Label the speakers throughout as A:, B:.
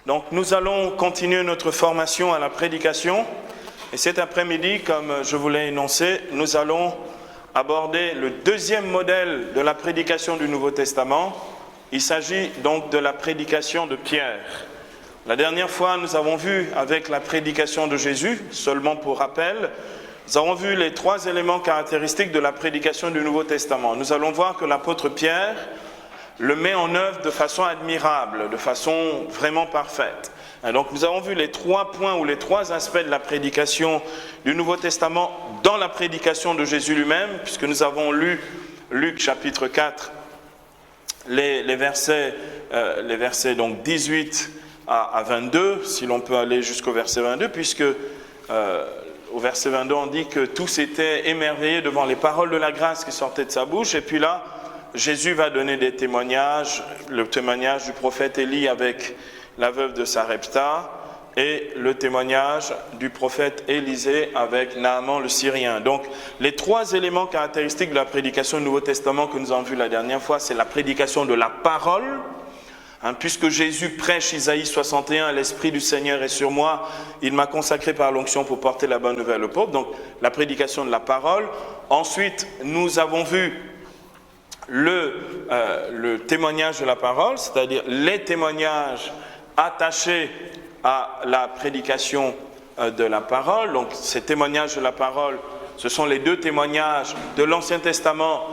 A: Donc nous allons continuer notre formation à la prédication et cet après-midi, comme je vous l'ai énoncé, nous allons aborder le deuxième modèle de la prédication du Nouveau Testament. Il s'agit donc de la prédication de Pierre. La dernière fois, nous avons vu avec la prédication de Jésus, seulement pour rappel, nous avons vu les trois éléments caractéristiques de la prédication du Nouveau Testament. Nous allons voir que l'apôtre Pierre le met en œuvre de façon admirable, de façon vraiment parfaite. Et donc nous avons vu les trois points ou les trois aspects de la prédication du Nouveau Testament dans la prédication de Jésus lui-même, puisque nous avons lu Luc chapitre 4, les versets donc 18 à 22, si l'on peut aller jusqu'au verset 22, puisque au verset 22 on dit que tous étaient émerveillés devant les paroles de la grâce qui sortaient de sa bouche, et puis là, Jésus va donner des témoignages, le témoignage du prophète Élie avec la veuve de Sarepta et le témoignage du prophète Élisée avec Naaman le Syrien. Donc, les trois éléments caractéristiques de la prédication du Nouveau Testament que nous avons vu la dernière fois, c'est la prédication de la parole, puisque Jésus prêche Isaïe 61, « L'Esprit du Seigneur est sur moi, il m'a consacré par l'onction pour porter la bonne nouvelle au peuple », donc la prédication de la parole. Ensuite, nous avons vu le témoignage de la parole, c'est-à-dire les témoignages attachés à la prédication de la parole. Donc ces témoignages de la parole, ce sont les deux témoignages de l'Ancien Testament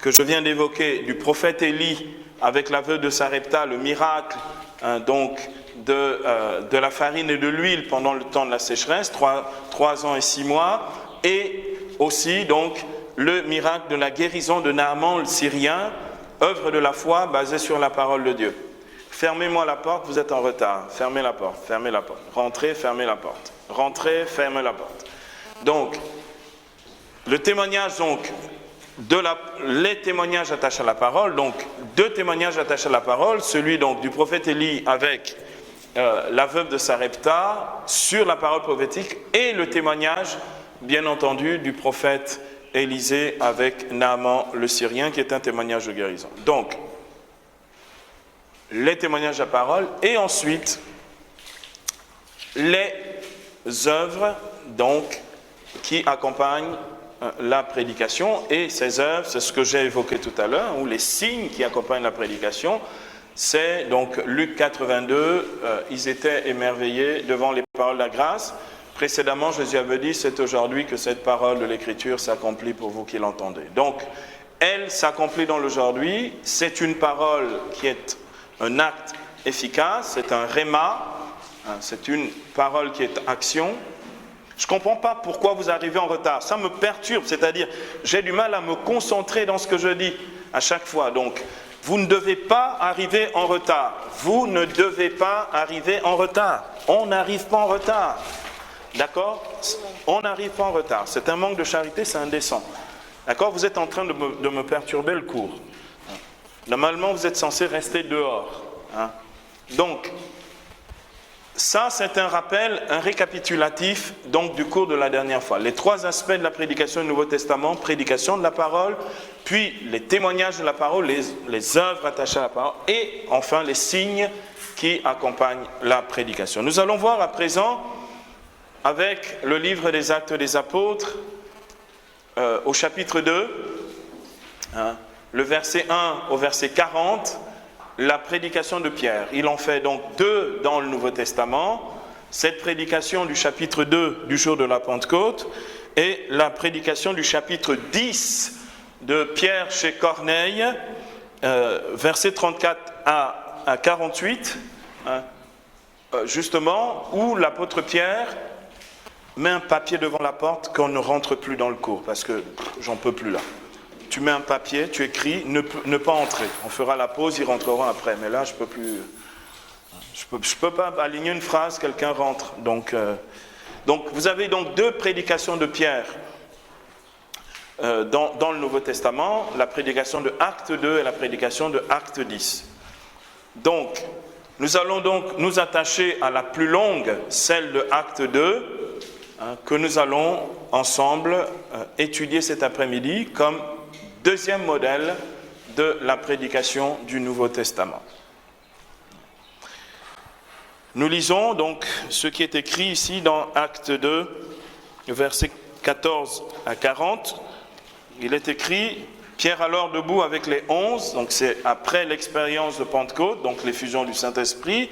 A: que je viens d'évoquer, du prophète Élie avec la veuve de Sarepta, le miracle de la farine et de l'huile pendant le temps de la sécheresse, 3 ans et 6 mois, et aussi donc le miracle de la guérison de Naaman le Syrien, œuvre de la foi basée sur la parole de Dieu. Fermez-moi la porte, vous êtes en retard. Fermez la porte, fermez la porte. Rentrez, fermez la porte. Rentrez, fermez la porte. Donc, le témoignage les témoignages attachés à la parole, donc deux témoignages attachés à la parole, celui donc du prophète Élie avec la veuve de Sarepta sur la parole prophétique et le témoignage, bien entendu, du prophète Élisée avec Naaman le Syrien, qui est un témoignage de guérison. Donc, les témoignages de la parole et ensuite les œuvres donc qui accompagnent la prédication. Et ces œuvres, c'est ce que j'ai évoqué tout à l'heure, ou les signes qui accompagnent la prédication, c'est donc Luc 4, 22, ils étaient émerveillés devant les paroles de la grâce. Précédemment, Jésus avait dit, c'est aujourd'hui que cette parole de l'Écriture s'accomplit pour vous qui l'entendez. Donc, elle s'accomplit dans l'aujourd'hui. C'est une parole qui est un acte efficace, c'est un réma, c'est une parole qui est action. Je ne comprends pas pourquoi vous arrivez en retard. Ça me perturbe, c'est-à-dire, j'ai du mal à me concentrer dans ce que je dis à chaque fois. Donc, vous ne devez pas arriver en retard. Vous ne devez pas arriver en retard. On n'arrive pas en retard. D'accord? On n'arrive pas en retard. C'est un manque de charité, c'est indécent. D'accord? Vous êtes en train de me perturber le cours. Normalement, vous êtes censé rester dehors. Donc, ça, c'est un rappel, un récapitulatif donc, du cours de la dernière fois. Les trois aspects de la prédication du Nouveau Testament, prédication de la parole, puis les témoignages de la parole, les œuvres attachées à la parole, et enfin les signes qui accompagnent la prédication. Nous allons voir à présent, avec le livre des Actes des Apôtres, au chapitre 2, le verset 1 au verset 40, la prédication de Pierre. Il en fait donc 2 dans le Nouveau Testament, cette prédication du chapitre 2 du jour de la Pentecôte et la prédication du chapitre 10 de Pierre chez Corneille, versets 34 à 48, justement, où l'apôtre Pierre met un papier devant la porte qu'on ne rentre plus dans le cours, parce que j'en peux plus là. Tu mets un papier, tu écris, ne pas entrer. On fera la pause, ils rentreront après. Mais là, je peux plus. Je peux pas aligner une phrase, quelqu'un rentre. Donc, vous avez donc 2 prédications de Pierre dans le Nouveau Testament, la prédication de Acte 2 et la prédication de Acte 10. Donc, nous allons donc nous attacher à la plus longue, celle de Acte 2, que nous allons ensemble étudier cet après-midi comme deuxième modèle de la prédication du Nouveau Testament. Nous lisons donc ce qui est écrit ici dans Acte 2, versets 14 à 40. Il est écrit, Pierre alors debout avec les 11, donc c'est après l'expérience de Pentecôte, donc l'effusion du Saint-Esprit.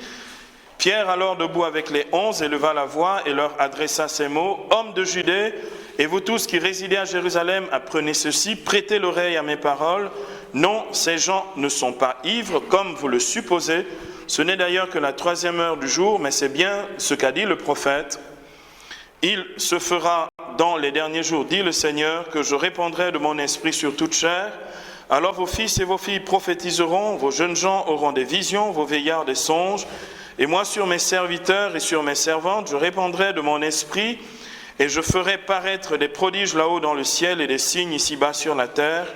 A: Pierre alors debout avec les 11 éleva la voix et leur adressa ces mots, « Hommes de Judée, et vous tous qui résidez à Jérusalem, apprenez ceci, prêtez l'oreille à mes paroles. Non, ces gens ne sont pas ivres comme vous le supposez. Ce n'est d'ailleurs que la 3e heure du jour, mais c'est bien ce qu'a dit le prophète. Il se fera dans les derniers jours, dit le Seigneur, que je répandrai de mon esprit sur toute chair. Alors vos fils et vos filles prophétiseront, vos jeunes gens auront des visions, vos vieillards des songes. Et moi sur mes serviteurs et sur mes servantes, je répandrai de mon esprit et je ferai paraître des prodiges là-haut dans le ciel et des signes ici-bas sur la terre.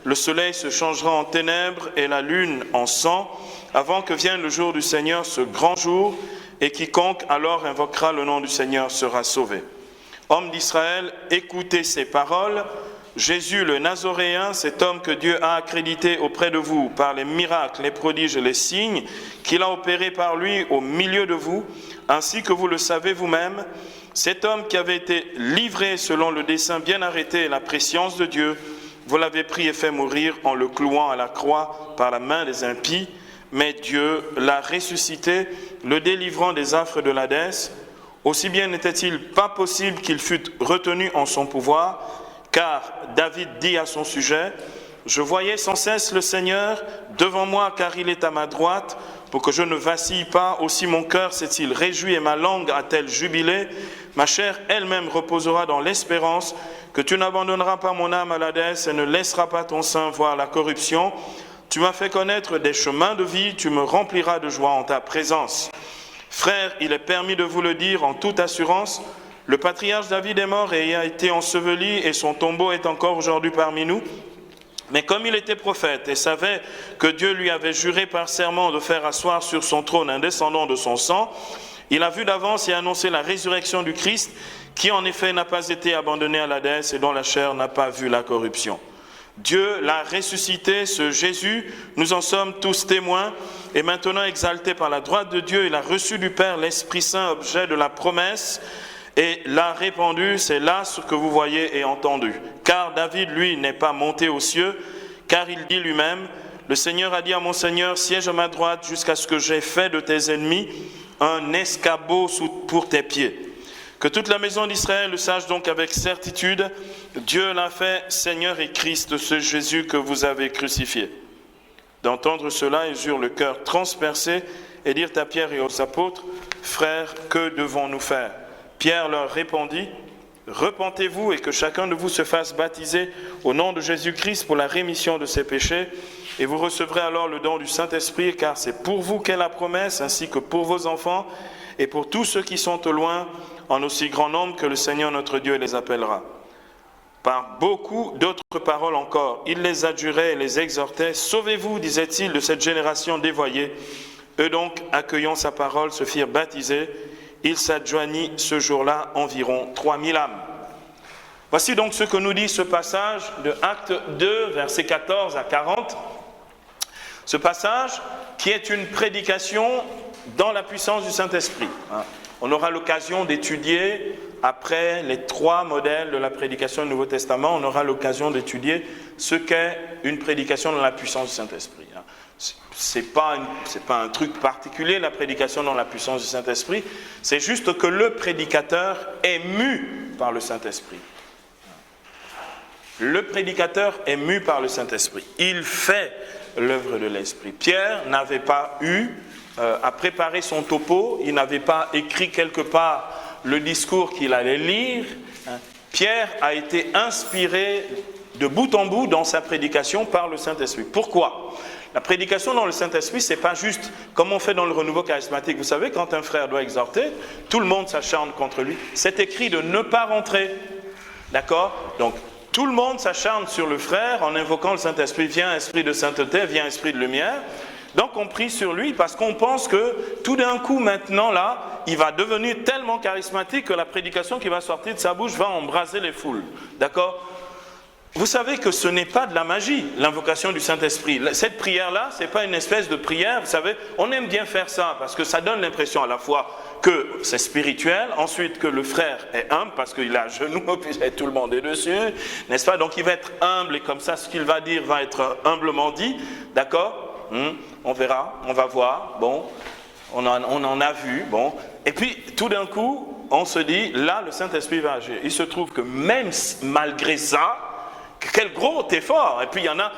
A: Le soleil se changera en ténèbres et la lune en sang, avant que vienne le jour du Seigneur, ce grand jour, et quiconque alors invoquera le nom du Seigneur sera sauvé. Hommes d'Israël, écoutez ces paroles. Jésus le Nazoréen, cet homme que Dieu a accrédité auprès de vous par les miracles, les prodiges et les signes qu'il a opérés par lui au milieu de vous, ainsi que vous le savez vous-même, cet homme qui avait été livré selon le dessein bien arrêté et la prescience de Dieu, vous l'avez pris et fait mourir en le clouant à la croix par la main des impies, mais Dieu l'a ressuscité, le délivrant des affres de l'Hadès. Aussi bien n'était-il pas possible qu'il fût retenu en son pouvoir, car David dit à son sujet, « Je voyais sans cesse le Seigneur devant moi, car il est à ma droite, pour que je ne vacille pas. Aussi mon cœur s'est-il réjoui et ma langue a-t-elle jubilé. Ma chair elle-même reposera dans l'espérance que tu n'abandonneras pas mon âme à l'Hadès et ne laisseras pas ton sein voir la corruption. Tu m'as fait connaître des chemins de vie, tu me rempliras de joie en ta présence. Frères, il est permis de vous le dire en toute assurance, le patriarche David est mort et a été enseveli et son tombeau est encore aujourd'hui parmi nous. Mais comme il était prophète et savait que Dieu lui avait juré par serment de faire asseoir sur son trône un descendant de son sang, il a vu d'avance et annoncé la résurrection du Christ, qui en effet n'a pas été abandonné à l'Hadès et dont la chair n'a pas vu la corruption. Dieu l'a ressuscité, ce Jésus, nous en sommes tous témoins, et maintenant exalté par la droite de Dieu, il a reçu du Père l'Esprit Saint, objet de la promesse, et l'a répandu, c'est là ce que vous voyez et entendu. Car David, lui, n'est pas monté aux cieux, car il dit lui-même, « Le Seigneur a dit à mon Seigneur, siège à ma droite jusqu'à ce que j'aie fait de tes ennemis un escabeau pour tes pieds. » Que toute la maison d'Israël le sache donc avec certitude, Dieu l'a fait Seigneur et Christ, ce Jésus que vous avez crucifié. D'entendre cela, ils eurent le cœur transpercé et dirent à Pierre et aux apôtres, « Frères, que devons-nous faire ?» Pierre leur répondit, « Repentez-vous et que chacun de vous se fasse baptiser au nom de Jésus-Christ pour la rémission de ses péchés, et vous recevrez alors le don du Saint-Esprit, car c'est pour vous qu'est la promesse, ainsi que pour vos enfants, et pour tous ceux qui sont au loin, en aussi grand nombre que le Seigneur notre Dieu les appellera. » Par beaucoup d'autres paroles encore, il les adjurait et les exhortait. « Sauvez-vous, disait-il, de cette génération dévoyée. » Eux donc, accueillant sa parole, se firent baptiser. Il s'adjoignit ce jour-là environ 3000 âmes. Voici donc ce que nous dit ce passage de Acte 2, versets 14 à 40. Ce passage qui est une prédication dans la puissance du Saint-Esprit. On aura l'occasion d'étudier, après les 3 modèles de la prédication du Nouveau Testament, on aura l'occasion d'étudier ce qu'est une prédication dans la puissance du Saint-Esprit. Ce n'est pas un truc particulier, la prédication dans la puissance du Saint-Esprit, c'est juste que le prédicateur est mu par le Saint-Esprit. Le prédicateur est mu par le Saint-Esprit. Il fait l'œuvre de l'Esprit. Pierre n'avait pas eu à préparer son topo, il n'avait pas écrit quelque part le discours qu'il allait lire. Pierre a été inspiré de bout en bout dans sa prédication par le Saint-Esprit. Pourquoi ? La prédication dans le Saint-Esprit, ce n'est pas juste comme on fait dans le renouveau charismatique. Vous savez, quand un frère doit exhorter, tout le monde s'acharne contre lui. C'est écrit de ne pas rentrer. D'accord ? Donc, tout le monde s'acharne sur le frère en invoquant le Saint-Esprit. Viens, esprit de sainteté, viens, esprit de lumière. Donc, on prie sur lui parce qu'on pense que tout d'un coup, maintenant, là, il va devenir tellement charismatique que la prédication qui va sortir de sa bouche va embraser les foules. D'accord ? vous savez que ce n'est pas de la magie, l'invocation du Saint-Esprit. Cette prière-là, ce n'est pas une espèce de prière, vous savez, on aime bien faire ça, parce que ça donne l'impression à la fois que c'est spirituel, ensuite que le frère est humble, parce qu'il est à genoux, puis tout le monde est dessus, n'est-ce pas? Donc il va être humble, et comme ça, ce qu'il va dire va être humblement dit, d'accord? On verra, on va voir, bon, on en a vu, bon. Et puis, tout d'un coup, on se dit, là, le Saint-Esprit va agir. Il se trouve que même malgré ça, quel gros effort! Et puis il y en a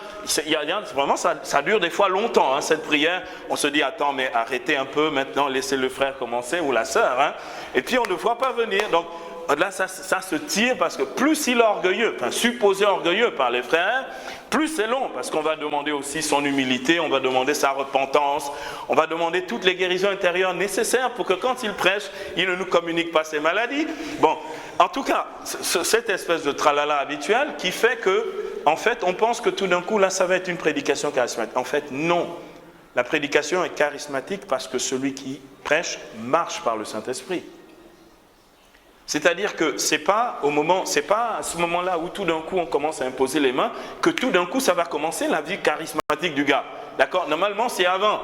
A: vraiment ça dure des fois longtemps, hein, cette prière. On se dit, attends, mais arrêtez un peu maintenant, laissez le frère commencer ou la sœur. Hein. Et puis on ne voit pas venir. Donc là, ça se tire parce que plus il est orgueilleux, enfin supposé orgueilleux par les frères, plus c'est long parce qu'on va demander aussi son humilité, on va demander sa repentance, on va demander toutes les guérisons intérieures nécessaires pour que quand il prêche, il ne nous communique pas ses maladies. Bon, en tout cas, cette espèce de tralala habituel qui fait que, en fait, on pense que tout d'un coup, là, ça va être une prédication charismatique. En fait, non. La prédication est charismatique parce que celui qui prêche marche par le Saint-Esprit. C'est-à-dire que c'est pas à ce moment-là où tout d'un coup on commence à imposer les mains que tout d'un coup ça va commencer la vie charismatique du gars. D'accord? Normalement c'est avant.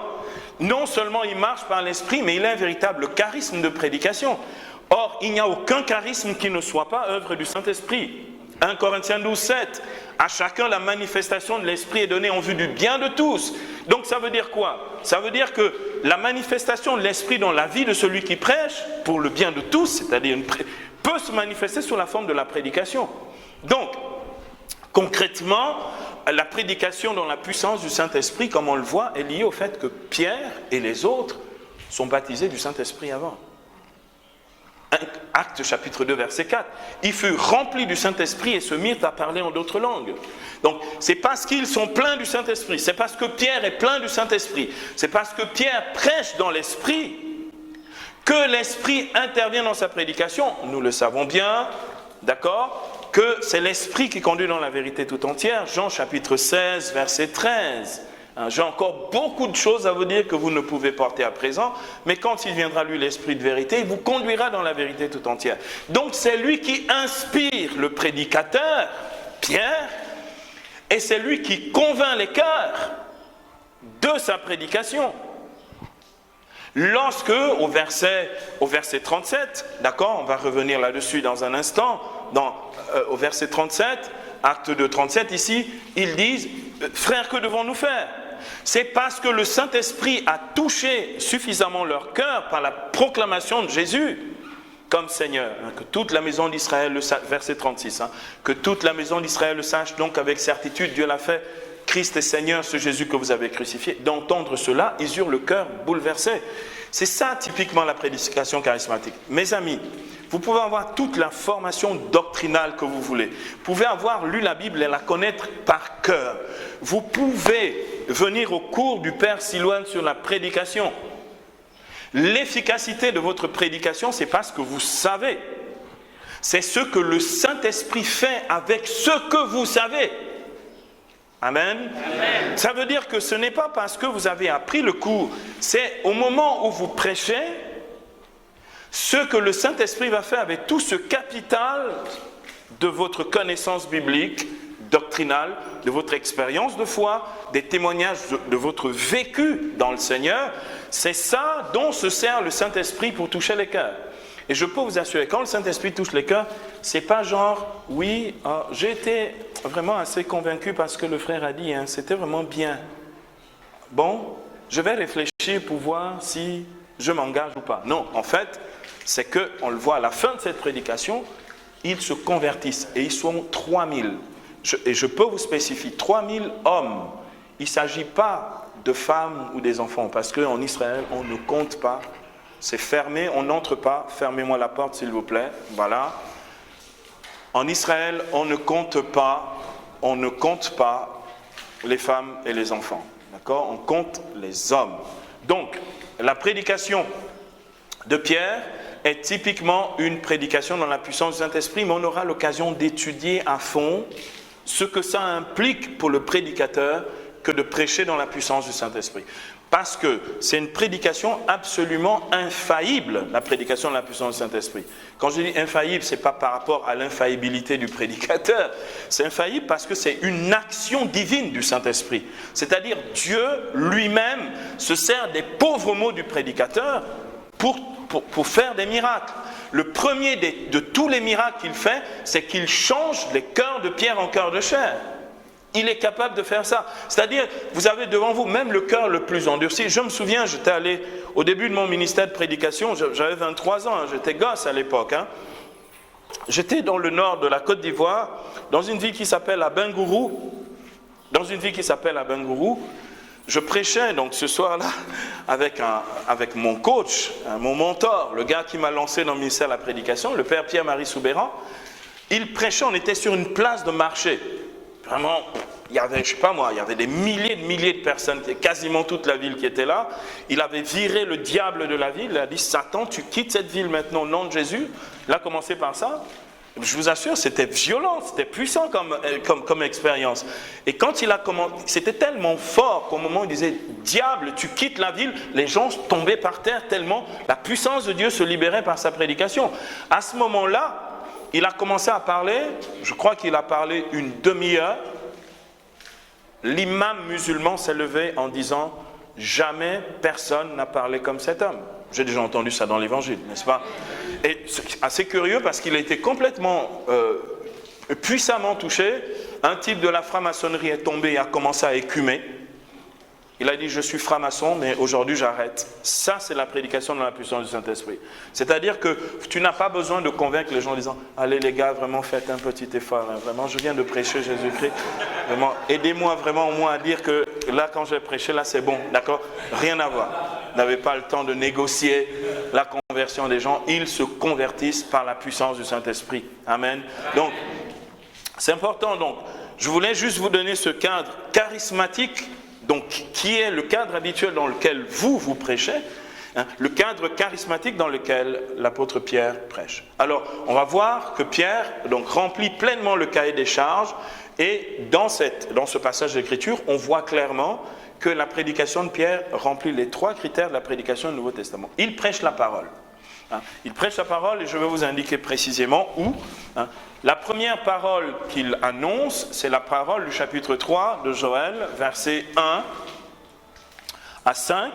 A: Non seulement il marche par l'esprit, mais il a un véritable charisme de prédication. Or, il n'y a aucun charisme qui ne soit pas œuvre du Saint-Esprit. 1 Corinthiens 12, 7. À chacun la manifestation de l'Esprit est donnée en vue du bien de tous. Donc ça veut dire quoi? Ça veut dire que la manifestation de l'Esprit dans la vie de celui qui prêche, pour le bien de tous, c'est-à-dire peut se manifester sous la forme de la prédication. Donc, concrètement, la prédication dans la puissance du Saint-Esprit, comme on le voit, est liée au fait que Pierre et les autres sont baptisés du Saint-Esprit avant. Actes chapitre 2 verset 4. Ils furent remplis du Saint-Esprit et se mirent à parler en d'autres langues. Donc c'est parce qu'ils sont pleins du Saint-Esprit, c'est parce que Pierre est plein du Saint-Esprit, c'est parce que Pierre prêche dans l'Esprit que l'Esprit intervient dans sa prédication. Nous le savons bien, d'accord, que c'est l'Esprit qui conduit dans la vérité tout entière. Jean chapitre 16 verset 13. J'ai encore beaucoup de choses à vous dire que vous ne pouvez porter à présent, mais quand il viendra, lui, l'Esprit de vérité, il vous conduira dans la vérité tout entière. Donc c'est lui qui inspire le prédicateur, Pierre, et c'est lui qui convainc les cœurs de sa prédication. Lorsque, au verset 37, d'accord, on va revenir là-dessus dans un instant, au verset 37, acte 2, 37, ici, ils disent, frères, que devons-nous faire? C'est parce que le Saint-Esprit a touché suffisamment leur cœur par la proclamation de Jésus comme Seigneur. Que toute la maison d'Israël le sache, verset 36, que toute la maison d'Israël le sache, donc avec certitude, Dieu l'a fait, Christ est Seigneur, ce Jésus que vous avez crucifié. D'entendre cela, ils eurent le cœur bouleversé. C'est ça typiquement la prédication charismatique. Mes amis, vous pouvez avoir toute la formation doctrinale que vous voulez. Vous pouvez avoir lu la Bible et la connaître par cœur. Vous pouvez venir au cours du Père Silouane sur la prédication. L'efficacité de votre prédication, c'est pas ce que vous savez. C'est ce que le Saint-Esprit fait avec ce que vous savez. Amen. Amen. Ça veut dire que ce n'est pas parce que vous avez appris le cours. C'est au moment où vous prêchez, ce que le Saint-Esprit va faire avec tout ce capital de votre connaissance biblique, doctrinale, de votre expérience de foi, des témoignages de votre vécu dans le Seigneur, c'est ça dont se sert le Saint-Esprit pour toucher les cœurs. Et je peux vous assurer, quand le Saint-Esprit touche les cœurs, c'est pas genre, oui, j'ai été vraiment assez convaincu parce que le frère a dit, c'était vraiment bien. Bon, je vais réfléchir pour voir si je m'engage ou pas. Non, en fait, c'est qu'on le voit à la fin de cette prédication, ils se convertissent et ils sont 3000. Et je peux vous spécifier, 3000 hommes. Il ne s'agit pas de femmes ou des enfants, parce qu'en Israël, on ne compte pas. C'est fermé, on n'entre pas. Fermez-moi la porte, s'il vous plaît. Voilà. En Israël, on ne compte pas les femmes et les enfants. D'accord? On compte les hommes. Donc, la prédication de Pierre est typiquement une prédication dans la puissance du Saint-Esprit, mais on aura l'occasion d'étudier à fond ce que ça implique pour le prédicateur que de prêcher dans la puissance du Saint-Esprit. Parce que c'est une prédication absolument infaillible, la prédication de la puissance du Saint-Esprit. Quand je dis infaillible, ce n'est pas par rapport à l'infaillibilité du prédicateur. C'est infaillible parce que c'est une action divine du Saint-Esprit. C'est-à-dire Dieu lui-même se sert des pauvres mots du prédicateur pour faire des miracles. Le premier de tous les miracles qu'il fait, c'est qu'il change les cœurs de pierre en cœurs de chair. Il est capable de faire ça. C'est-à-dire, vous avez devant vous même le cœur le plus endurci. Je me souviens, j'étais allé au début de mon ministère de prédication, j'avais 23 ans, j'étais gosse à l'époque. J'étais dans le nord de la Côte d'Ivoire, dans une ville qui s'appelle Abengourou. Je prêchais donc ce soir-là avec mon coach, mon mentor, le gars qui m'a lancé dans le ministère de la prédication, le père Pierre-Marie Soubéran. Il prêchait, on était sur une place de marché. Vraiment, il y avait, je sais pas moi, il y avait des milliers de personnes, quasiment toute la ville qui était là. Il avait viré le diable de la ville, il a dit, Satan, tu quittes cette ville maintenant au nom de Jésus. Il a commencé par ça. Je vous assure, c'était violent, c'était puissant comme expérience. Et quand il a commencé, c'était tellement fort qu'au moment où il disait, diable, tu quittes la ville, les gens tombaient par terre tellement la puissance de Dieu se libérait par sa prédication. À ce moment-là, il a commencé à parler, je crois qu'il a parlé une demi-heure. L'imam musulman s'est levé en disant « Jamais personne n'a parlé comme cet homme ». J'ai déjà entendu ça dans l'évangile, n'est-ce pas? Et c'est assez curieux parce qu'il a été complètement, puissamment touché. Un type de la franc-maçonnerie est tombé et a commencé à écumer. Il a dit, je suis franc-maçon, mais aujourd'hui j'arrête. Ça, c'est la prédication de la puissance du Saint-Esprit. C'est-à-dire que tu n'as pas besoin de convaincre les gens en disant, allez les gars, vraiment faites un petit effort. Vraiment, je viens de prêcher Jésus-Christ. Vraiment, aidez-moi vraiment au moins à dire que là, quand j'ai prêché, là c'est bon. D'accord? Rien à voir. Vous n'avez pas le temps de négocier la conversion des gens. Ils se convertissent par la puissance du Saint-Esprit. Amen. Donc, c'est important. Donc, je voulais juste vous donner ce cadre charismatique. Donc, qui est le cadre habituel dans lequel vous prêchez, le cadre charismatique dans lequel l'apôtre Pierre prêche. Alors, on va voir que Pierre donc, remplit pleinement le cahier des charges et dans ce passage d'écriture, on voit clairement que la prédication de Pierre remplit les 3 critères de la prédication du Nouveau Testament. Il prêche la parole. Il prêche la parole et je vais vous indiquer précisément où. La première parole qu'il annonce, c'est la parole du chapitre 3 de Joël, versets 1 à 5.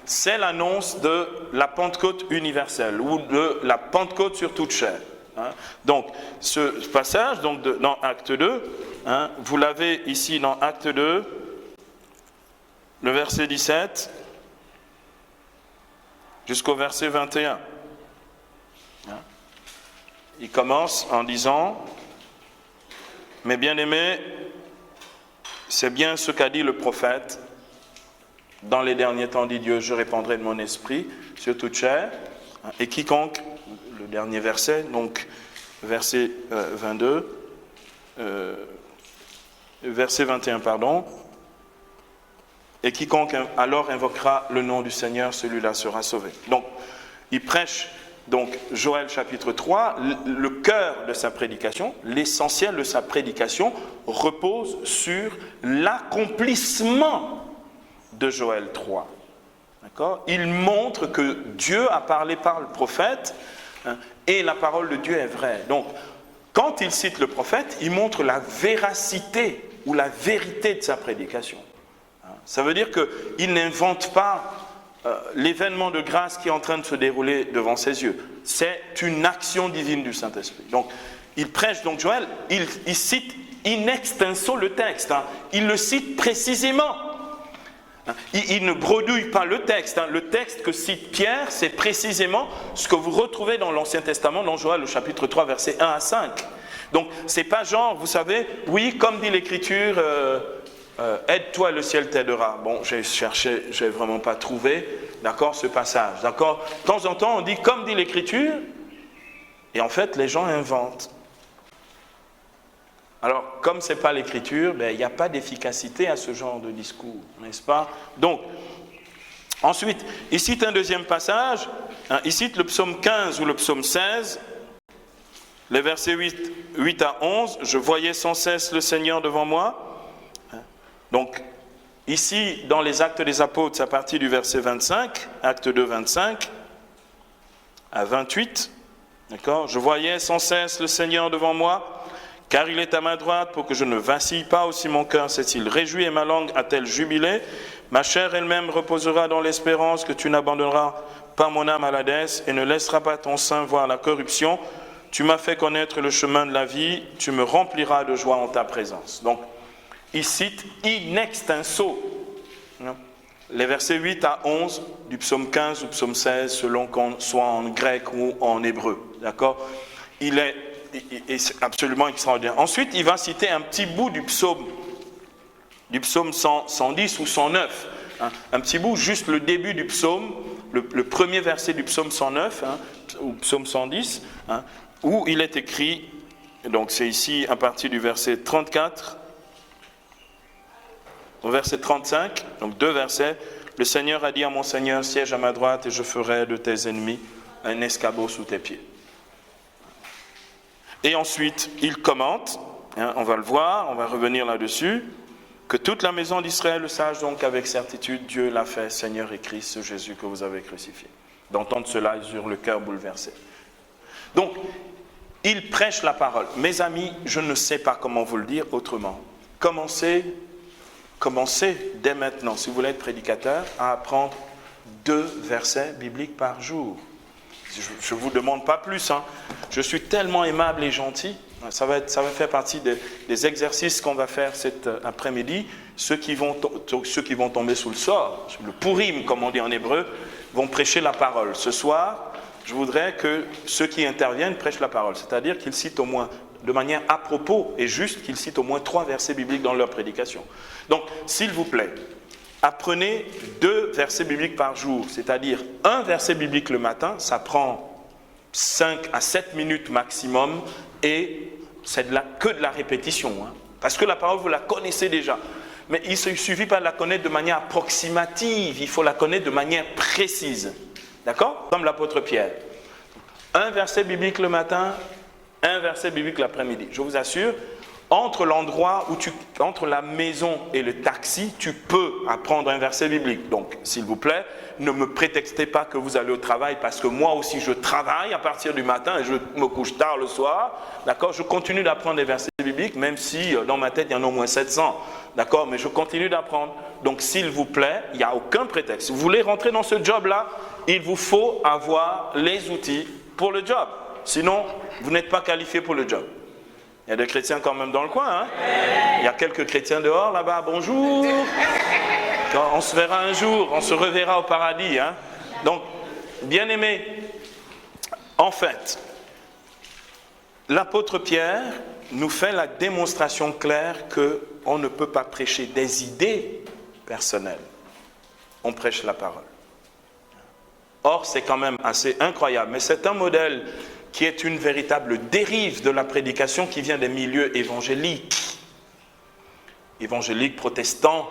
A: C'est l'annonce de la Pentecôte universelle ou de la Pentecôte sur toute chair. Donc, ce passage donc dans Acte 2, vous l'avez ici dans Acte 2, le verset 17 jusqu'au verset 21. Il commence en disant, « Mes bien-aimés, c'est bien ce qu'a dit le prophète. Dans les derniers temps, dit Dieu, je répandrai de mon esprit sur toute chair. Et quiconque, le dernier verset, donc verset 22, verset 21, pardon. Et quiconque alors invoquera le nom du Seigneur, celui-là sera sauvé. » Donc, il prêche donc Joël chapitre 3, le cœur de sa prédication, l'essentiel de sa prédication repose sur l'accomplissement de Joël 3. D'accord ? Il montre que Dieu a parlé par le prophète et la parole de Dieu est vraie. Donc, quand il cite le prophète, il montre la véracité ou la vérité de sa prédication. Ça veut dire qu'il n'invente pas l'événement de grâce qui est en train de se dérouler devant ses yeux. C'est une action divine du Saint-Esprit. Donc, il prêche donc Joël, il cite in extenso le texte. Il le cite précisément. Il ne bredouille pas le texte. Le texte que cite Pierre, c'est précisément ce que vous retrouvez dans l'Ancien Testament, dans Joël, le chapitre 3, versets 1 à 5. Donc, c'est pas genre, vous savez, oui, comme dit l'Écriture... aide-toi, le ciel t'aidera. Bon, j'ai cherché, je n'ai vraiment pas trouvé, d'accord, ce passage. D'accord. De temps en temps, on dit comme dit l'Écriture, et en fait, les gens inventent. Alors, comme ce n'est pas l'Écriture, il n'y a pas d'efficacité à ce genre de discours, n'est-ce pas? Donc, ensuite, il cite un deuxième passage, il cite le psaume 15 ou le psaume 16, les versets 8 à 11, « Je voyais sans cesse le Seigneur devant moi. » Donc, Ici, dans les Actes des Apôtres, c'est à partir du verset 25, Acte 2, 25 à 28. D'accord ? Je voyais sans cesse le Seigneur devant moi, car il est à ma droite pour que je ne vacille pas. Aussi mon cœur s'est-il réjoui et ma langue a-t-elle jubilé. Ma chair elle-même reposera dans l'espérance que tu n'abandonneras pas mon âme à l'Hadès et ne laisseras pas ton sein voir la corruption. Tu m'as fait connaître le chemin de la vie, tu me rempliras de joie en ta présence. Donc, il cite in extenso les versets 8 à 11 du psaume 15 ou psaume 16, selon qu'on soit en grec ou en hébreu. D'accord ? Il est absolument extraordinaire. Ensuite, il va citer un petit bout du psaume 110 ou 109. Un petit bout, juste le début du psaume, le premier verset du psaume 109 ou psaume 110, où il est écrit, donc c'est ici à partir du verset 34 au verset 35, donc 2 versets. Le Seigneur a dit à mon Seigneur, siège à ma droite et je ferai de tes ennemis un escabeau sous tes pieds. Et ensuite, il commente, on va le voir, on va revenir là-dessus, que toute la maison d'Israël le sache donc avec certitude, Dieu l'a fait, Seigneur et Christ, ce Jésus que vous avez crucifié. D'entendre cela sur le cœur bouleversé. Donc, il prêche la parole. Mes amis, je ne sais pas comment vous le dire autrement. Commencez dès maintenant, si vous voulez être prédicateur, à apprendre 2 versets bibliques par jour. Je ne vous demande pas plus. Je suis tellement aimable et gentil. Ça va faire partie des exercices qu'on va faire cet après-midi. Ceux qui vont tomber sous le sort, le pourim, comme on dit en hébreu, vont prêcher la parole. Ce soir, je voudrais que ceux qui interviennent prêchent la parole. C'est-à-dire qu'ils citent au moins, de manière à propos et juste, qu'ils citent au moins 3 versets bibliques dans leur prédication. Donc, s'il vous plaît, apprenez 2 versets bibliques par jour, c'est-à-dire un verset biblique le matin, ça prend 5 à 7 minutes maximum et c'est que de la répétition. Parce que la parole, vous la connaissez déjà. Mais il ne suffit pas de la connaître de manière approximative, il faut la connaître de manière précise. D'accord ? Comme l'apôtre Pierre. Un verset biblique le matin, un verset biblique l'après-midi. Je vous assure, entre la maison et le taxi, tu peux apprendre un verset biblique. Donc, s'il vous plaît, ne me prétextez pas que vous allez au travail, parce que moi aussi je travaille à partir du matin et je me couche tard le soir. D'accord ? Je continue d'apprendre des versets bibliques, même si dans ma tête il y en a au moins 700. D'accord ? Mais je continue d'apprendre. Donc, s'il vous plaît, il n'y a aucun prétexte. Si vous voulez rentrer dans ce job-là, il vous faut avoir les outils pour le job. Sinon, vous n'êtes pas qualifié pour le job. Il y a des chrétiens quand même dans le coin. Il y a quelques chrétiens dehors là-bas. Bonjour. On se verra un jour, on se reverra au paradis. Donc, bien aimé, en fait, l'apôtre Pierre nous fait la démonstration claire qu'on ne peut pas prêcher des idées personnelles. On prêche la parole. Or, c'est quand même assez incroyable. Mais c'est un modèle qui est une véritable dérive de la prédication qui vient des milieux évangéliques. Évangéliques, protestants,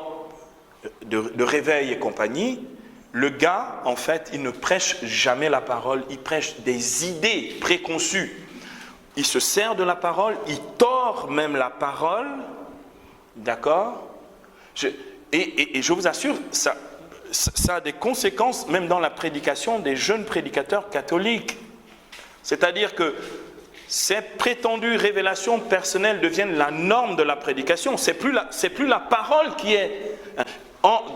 A: de réveil et compagnie. Le gars, en fait, il ne prêche jamais la parole, il prêche des idées préconçues. Il se sert de la parole, il tord même la parole. D'accord ? Et je vous assure, ça a des conséquences même dans la prédication des jeunes prédicateurs catholiques. C'est-à-dire que ces prétendues révélations personnelles deviennent la norme de la prédication. C'est plus la parole qui est...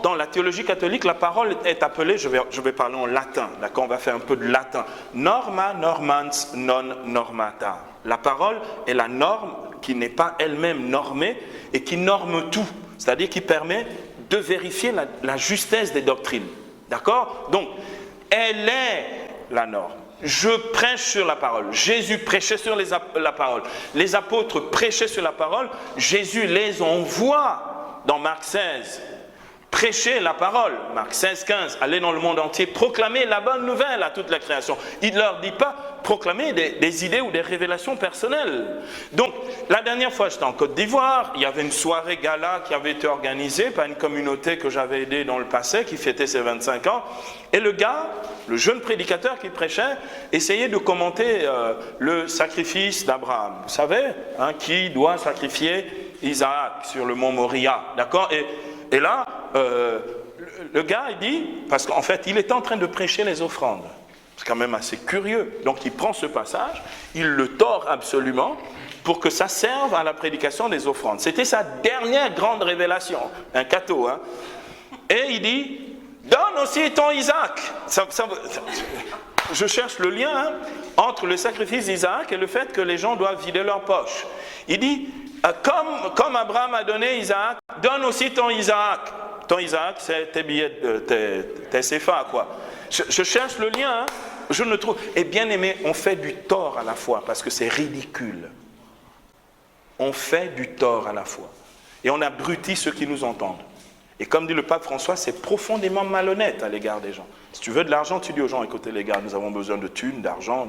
A: Dans la théologie catholique, la parole est appelée, je vais parler en latin, d'accord, on va faire un peu de latin. Norma normans non normata. La parole est la norme qui n'est pas elle-même normée et qui norme tout. C'est-à-dire qui permet de vérifier la justesse des doctrines. D'accord ? Donc, elle est la norme. Je prêche sur la parole. Jésus prêchait sur la parole. Les apôtres prêchaient sur la parole. Jésus les envoie dans Marc 16. Prêcher la parole. Marc 16, 15. Allez dans le monde entier, proclamer la bonne nouvelle à toute la création. Il ne leur dit pas proclamer des idées ou des révélations personnelles. Donc, la dernière fois, j'étais en Côte d'Ivoire. Il y avait une soirée gala qui avait été organisée par une communauté que j'avais aidée dans le passé, qui fêtait ses 25 ans. Et le gars, le jeune prédicateur qui prêchait, essayait de commenter le sacrifice d'Abraham. Vous savez, qui doit sacrifier Isaac sur le mont Moria. D'accord ? Et Et là, le gars, il dit, parce qu'en fait, il était en train de prêcher les offrandes. C'est quand même assez curieux. Donc, il prend ce passage, il le tord absolument pour que ça serve à la prédication des offrandes. C'était sa dernière grande révélation, un catho. Hein. Et il dit, donne aussi ton Isaac. Je cherche le lien entre le sacrifice d'Isaac et le fait que les gens doivent vider leur poche. Il dit, comme Abraham a donné Isaac, donne aussi ton Isaac. Ton Isaac, c'est tes billets, tes CFA, quoi. Je cherche le lien, je ne trouve. Et bien aimé, on fait du tort à la fois parce que c'est ridicule. On fait du tort à la fois. Et on abrutit ceux qui nous entendent. Et comme dit le pape François, c'est profondément malhonnête à l'égard des gens. Si tu veux de l'argent, tu dis aux gens, écoutez les gars, nous avons besoin de thunes, d'argent,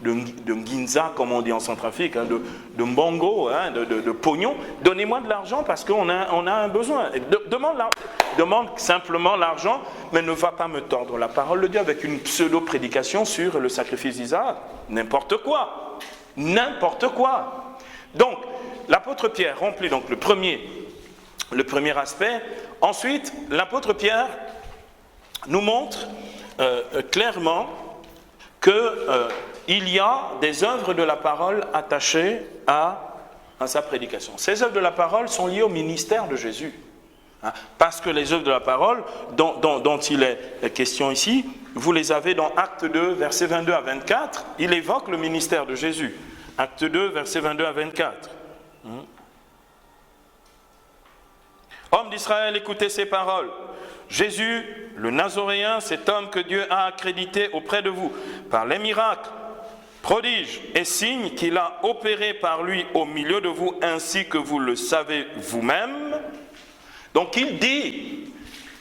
A: de nginza, comme on dit en Centrafrique, de mbongo, de pognon. Donnez-moi de l'argent parce qu'on a un besoin. Demande simplement l'argent, mais ne va pas me tordre la parole de Dieu avec une pseudo-prédication sur le sacrifice d'Isaac. N'importe quoi. N'importe quoi. Donc, l'apôtre Pierre remplit donc le premier aspect. Ensuite, l'apôtre Pierre nous montre clairement qu'il y a des œuvres de la parole attachées à sa prédication. Ces œuvres de la parole sont liées au ministère de Jésus. Hein, parce que les œuvres de la parole dont il est question ici, vous les avez dans Acte 2, versets 22 à 24. Il évoque le ministère de Jésus. Acte 2, versets 22 à 24. Homme d'Israël, écoutez ces paroles. Jésus, le Nazoréen, cet homme que Dieu a accrédité auprès de vous, par les miracles, prodiges et signes qu'il a opérés par lui au milieu de vous, ainsi que vous le savez vous-même. Donc il dit,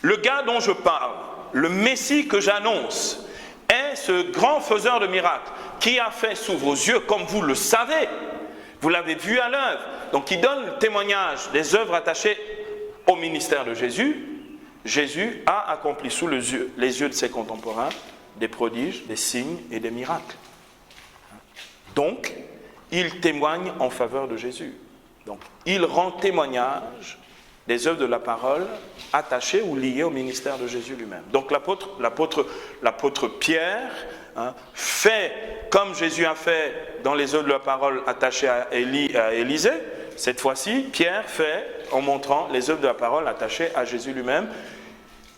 A: le gars dont je parle, le Messie que j'annonce, est ce grand faiseur de miracles, qui a fait sous vos yeux, comme vous le savez, vous l'avez vu à l'œuvre. Donc il donne le témoignage des œuvres attachées au ministère de Jésus. Jésus a accompli sous les yeux de ses contemporains des prodiges, des signes et des miracles. Donc, il témoigne en faveur de Jésus. Donc, il rend témoignage des œuvres de la parole attachées ou liées au ministère de Jésus lui-même. Donc, l'apôtre Pierre fait comme Jésus a fait dans les œuvres de la parole attachées à Élisée. Cette fois-ci, Pierre fait en montrant les œuvres de la parole attachées à Jésus lui-même.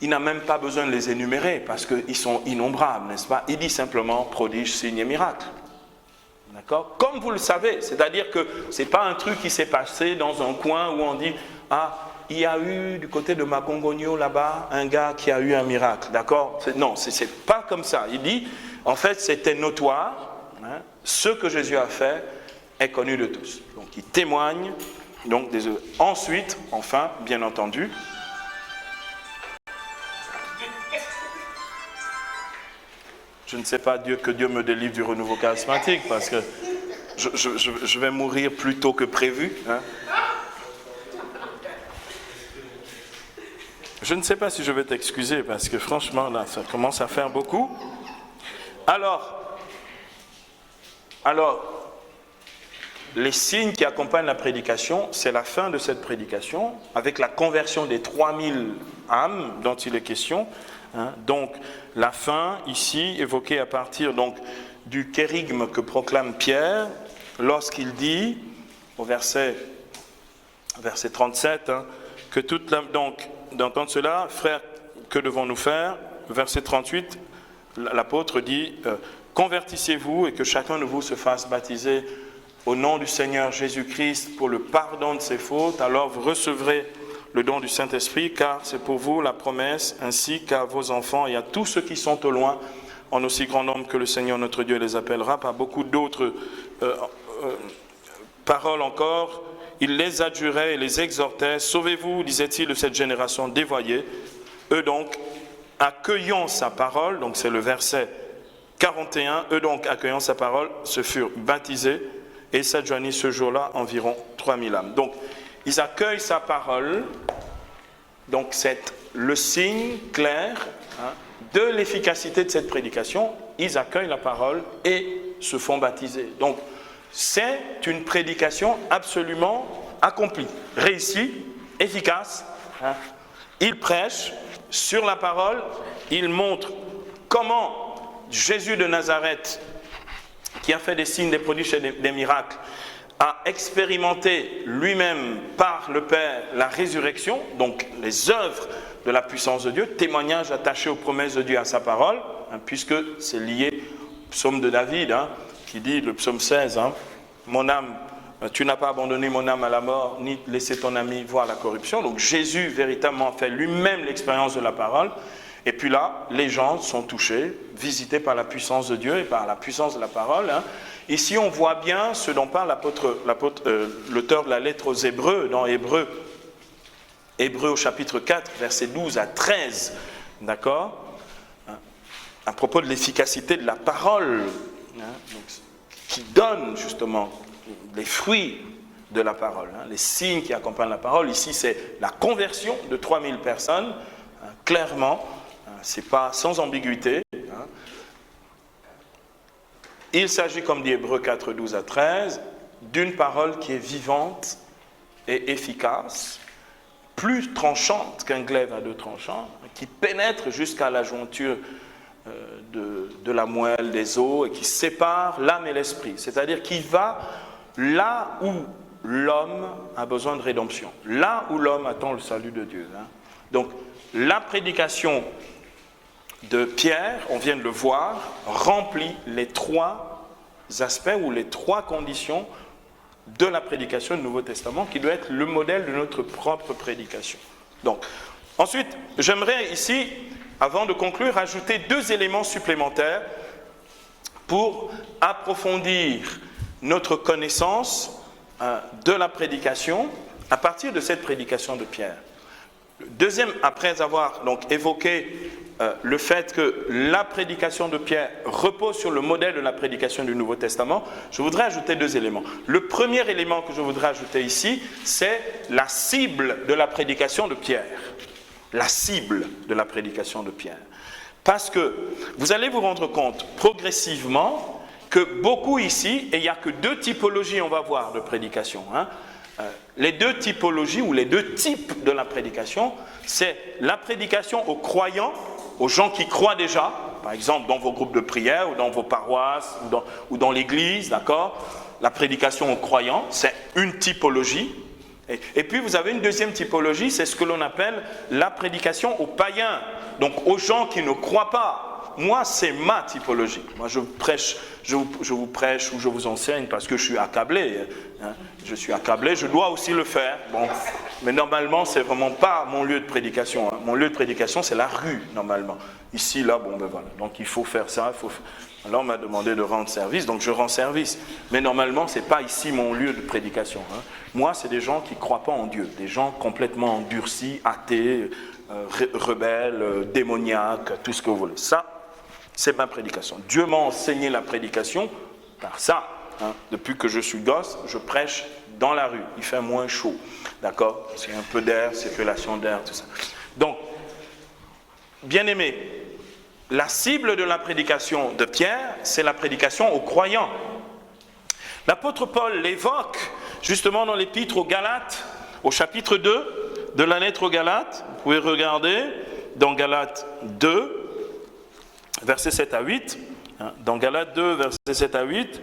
A: Il n'a même pas besoin de les énumérer parce qu'ils sont innombrables, n'est-ce pas? Il dit simplement prodiges, signes et miracles. D'accord? Comme vous le savez, c'est-à-dire que ce n'est pas un truc qui s'est passé dans un coin où on dit « Ah, il y a eu du côté de Makongogno là-bas un gars qui a eu un miracle. » D'accord? Non, ce n'est pas comme ça. Il dit, en fait, c'était notoire. Ce que Jésus a fait est connu de tous. Donc, il témoigne donc des œuvres. Ensuite, enfin, bien entendu, je ne sais pas que Dieu me délivre du renouveau charismatique parce que je vais mourir plus tôt que prévu. Hein. Je ne sais pas si je vais t'excuser parce que franchement, là, ça commence à faire beaucoup. Alors, les signes qui accompagnent la prédication, c'est la fin de cette prédication, avec la conversion des 3000 âmes dont il est question. Hein. Donc, la fin, ici, évoquée à partir donc, du kérigme que proclame Pierre, lorsqu'il dit, au verset 37, hein, que toute la... Donc, d'entendre cela, frères, que devons-nous faire? Verset 38, l'apôtre dit, convertissez-vous et que chacun de vous se fasse baptiser au nom du Seigneur Jésus-Christ pour le pardon de ses fautes, alors vous recevrez le don du Saint-Esprit, car c'est pour vous la promesse, ainsi qu'à vos enfants et à tous ceux qui sont au loin, en aussi grand nombre que le Seigneur notre Dieu les appellera. Par beaucoup d'autres paroles encore, il les adjurait et les exhortait. Sauvez-vous, disait-il, de cette génération dévoyée. Eux donc, accueillant sa parole, donc c'est le verset 41, eux donc, accueillant sa parole, se furent baptisés et s'adjoignirent ce jour-là environ 3000 âmes. Donc, ils accueillent sa parole, donc c'est le signe clair de l'efficacité de cette prédication. Ils accueillent la parole et se font baptiser. Donc, c'est une prédication absolument accomplie, réussie, efficace. il prêche sur la parole, il montre comment Jésus de Nazareth, qui a fait des signes, des prodiges et des miracles, a expérimenté lui-même par le Père la résurrection, donc les œuvres de la puissance de Dieu, témoignage attaché aux promesses de Dieu à sa parole, puisque c'est lié au psaume de David, qui dit, le psaume 16, mon âme, tu n'as pas abandonné mon âme à la mort, ni laissé ton ami voir la corruption. Donc Jésus véritablement fait lui-même l'expérience de la parole. Et puis là, les gens sont touchés, visités par la puissance de Dieu et par la puissance de la parole. Ici, on voit bien ce dont parle l'auteur de la lettre aux Hébreux, dans Hébreux au chapitre 4, versets 12 à 13, d'accord, à propos de l'efficacité de la parole, donc, qui donne justement les fruits de la parole, les signes qui accompagnent la parole. Ici, c'est la conversion de 3000 personnes, clairement, c'est pas sans ambiguïté. Il s'agit, comme dit Hébreux 4, 12 à 13, d'une parole qui est vivante et efficace, plus tranchante qu'un glaive à deux tranchants, qui pénètre jusqu'à la jointure de la moelle des os et qui sépare l'âme et l'esprit, c'est-à-dire qui va là où l'homme a besoin de rédemption, là où l'homme attend le salut de Dieu. Donc, la prédication de Pierre, on vient de le voir, remplit les trois aspects ou les trois conditions de la prédication du Nouveau Testament, qui doit être le modèle de notre propre prédication. Donc, ensuite, j'aimerais ici, avant de conclure, ajouter 2 éléments supplémentaires pour approfondir notre connaissance de la prédication à partir de cette prédication de Pierre. Deuxième, après avoir donc évoqué le fait que la prédication de Pierre repose sur le modèle de la prédication du Nouveau Testament, je voudrais ajouter 2 éléments. Le premier élément que je voudrais ajouter ici, c'est la cible de la prédication de Pierre. La cible de la prédication de Pierre. Parce que vous allez vous rendre compte progressivement que beaucoup ici, et il n'y a que 2 typologies, on va voir, de prédication, les 2 typologies ou les 2 types de la prédication, c'est la prédication aux croyants, aux gens qui croient déjà, par exemple dans vos groupes de prière ou dans vos paroisses ou dans l'église, d'accord? La prédication aux croyants, c'est une typologie. Et puis vous avez une deuxième typologie, c'est ce que l'on appelle la prédication aux païens, donc aux gens qui ne croient pas. Moi, c'est ma typologie. Moi, je vous prêche ou je vous enseigne parce que je suis accablé. Je suis accablé, je dois aussi le faire. Bon, mais normalement, c'est vraiment pas mon lieu de prédication. Mon lieu de prédication, c'est la rue, normalement. Ici, là, bon, ben voilà. Donc, il faut faire ça. Alors, on m'a demandé de rendre service, donc je rends service. Mais normalement, c'est pas ici mon lieu de prédication. Moi, c'est des gens qui ne croient pas en Dieu. Des gens complètement endurcis, athées, rebelles, démoniaques, tout ce que vous voulez. Ça, c'est ma prédication. Dieu m'a enseigné la prédication par ça. Depuis que je suis gosse, je prêche dans la rue. Il fait moins chaud. D'accord? C'est un peu d'air, circulation d'air, tout ça. Donc, bien aimé, la cible de la prédication de Pierre, c'est la prédication aux croyants. L'apôtre Paul l'évoque justement dans l'épître aux Galates, au chapitre 2 de la lettre aux Galates. Vous pouvez regarder dans Galates 2, versets 7 à 8. Dans Galates 2, versets 7 à 8,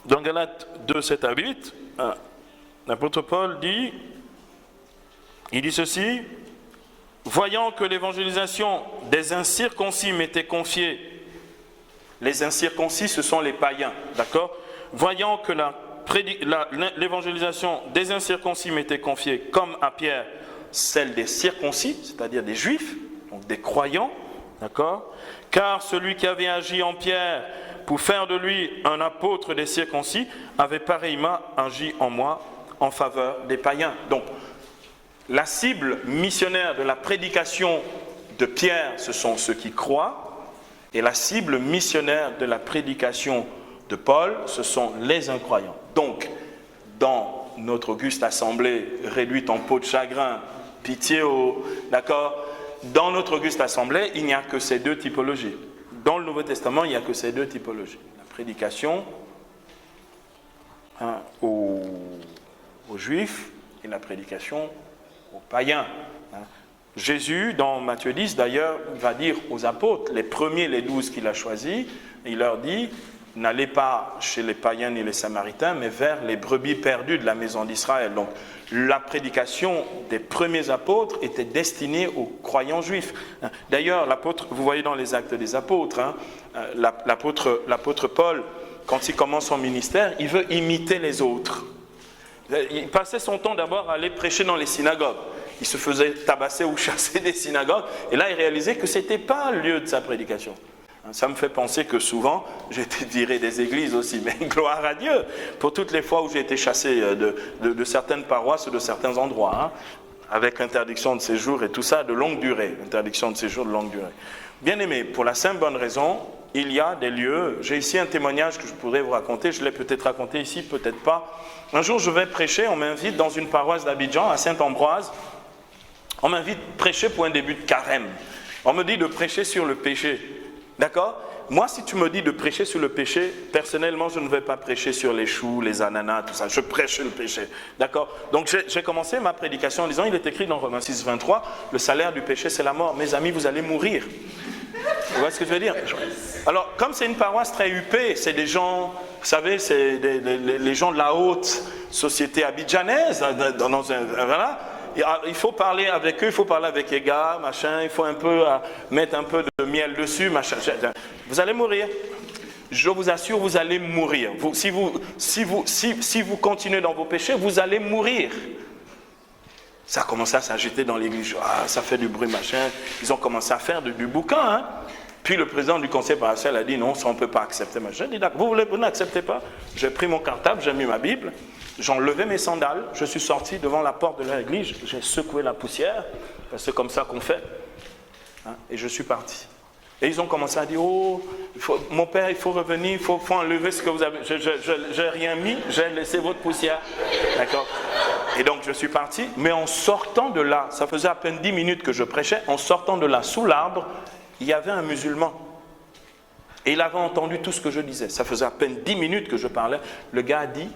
A: dans Galates 2, 7 à 8, l'apôtre Paul dit ceci: voyant que l'évangélisation des incirconcis m'était confiée, les incirconcis ce sont les païens, d'accord? Voyant que l'évangélisation des incirconcis m'était confiée comme à Pierre celle des circoncis, c'est-à-dire des juifs, donc des croyants, d'accord? Car celui qui avait agi en Pierre pour faire de lui un apôtre des circoncis avait pareillement agi en moi en faveur des païens. Donc, la cible missionnaire de la prédication de Pierre, ce sont ceux qui croient, et la cible missionnaire de la prédication de Paul, ce sont les incroyants. Donc, dans notre auguste assemblée réduite en peau de chagrin, pitié d'accord? Dans notre auguste assemblée, il n'y a que ces 2 typologies. Dans le Nouveau Testament, il n'y a que ces 2 typologies. La prédication aux Juifs et la prédication aux païens. Jésus, dans Matthieu 10, d'ailleurs, va dire aux apôtres, les premiers, les 12 qu'il a choisis, il leur dit, n'allez pas chez les païens ni les samaritains, mais vers les brebis perdues de la maison d'Israël. Donc, la prédication des premiers apôtres était destinée aux croyants juifs. D'ailleurs, l'apôtre, vous voyez dans les Actes des apôtres, l'apôtre Paul, quand il commence son ministère, il veut imiter les autres. Il passait son temps d'abord à aller prêcher dans les synagogues. Il se faisait tabasser ou chasser des synagogues. Et là, il réalisait que ce n'était pas le lieu de sa prédication. Ça me fait penser que souvent, j'ai été viré des églises aussi. Mais gloire à Dieu pour toutes les fois où j'ai été chassé de certaines paroisses ou de certains endroits. Avec interdiction de séjour et tout ça de longue durée. Interdiction de séjour de longue durée. Bien aimé, pour la simple bonne raison, il y a des lieux. J'ai ici un témoignage que je pourrais vous raconter. Je l'ai peut-être raconté ici, peut-être pas. Un jour, je vais prêcher. On m'invite dans une paroisse d'Abidjan, à Saint-Ambroise. On m'invite à prêcher pour un début de carême. On me dit de prêcher sur le péché. D'accord ? Moi, si tu me dis de prêcher sur le péché, personnellement, je ne vais pas prêcher sur les choux, les ananas, tout ça. Je prêche sur le péché. D'accord ? Donc, j'ai commencé ma prédication en disant, il est écrit dans Romains 6, 23, le salaire du péché, c'est la mort. Mes amis, vous allez mourir. Vous voyez ce que je veux dire ? Alors, comme c'est une paroisse très huppée, c'est des gens, vous savez, c'est les gens de la haute société abidjanaise, voilà. Il faut parler avec eux, il faut parler avec les gars, machin, il faut un peu mettre un peu de miel dessus, machin. Vous allez mourir. Je vous assure, vous allez mourir. Si vous continuez dans vos péchés, vous allez mourir. Ça a commencé à s'agiter dans l'église. Ah, ça fait du bruit, machin. Ils ont commencé à faire du boucan, hein. Puis le président du conseil paroissial a dit non, ça on ne peut pas accepter. J'ai dit d'accord, vous n'acceptez pas. J'ai pris mon cartable, j'ai mis ma Bible, j'ai enlevé mes sandales, je suis sorti devant la porte de l'église, j'ai secoué la poussière, parce que c'est comme ça qu'on fait. Et je suis parti. Et ils ont commencé à dire, oh, mon père, il faut revenir, il faut enlever ce que vous avez. Je n'ai rien mis, j'ai laissé votre poussière. D'accord ? Et donc je suis parti, mais en sortant de là, ça faisait à peine 10 minutes que je prêchais, en sortant de là, sous l'arbre, il y avait un musulman. Et il avait entendu tout ce que je disais. Ça faisait à peine 10 minutes que je parlais. Le gars a dit,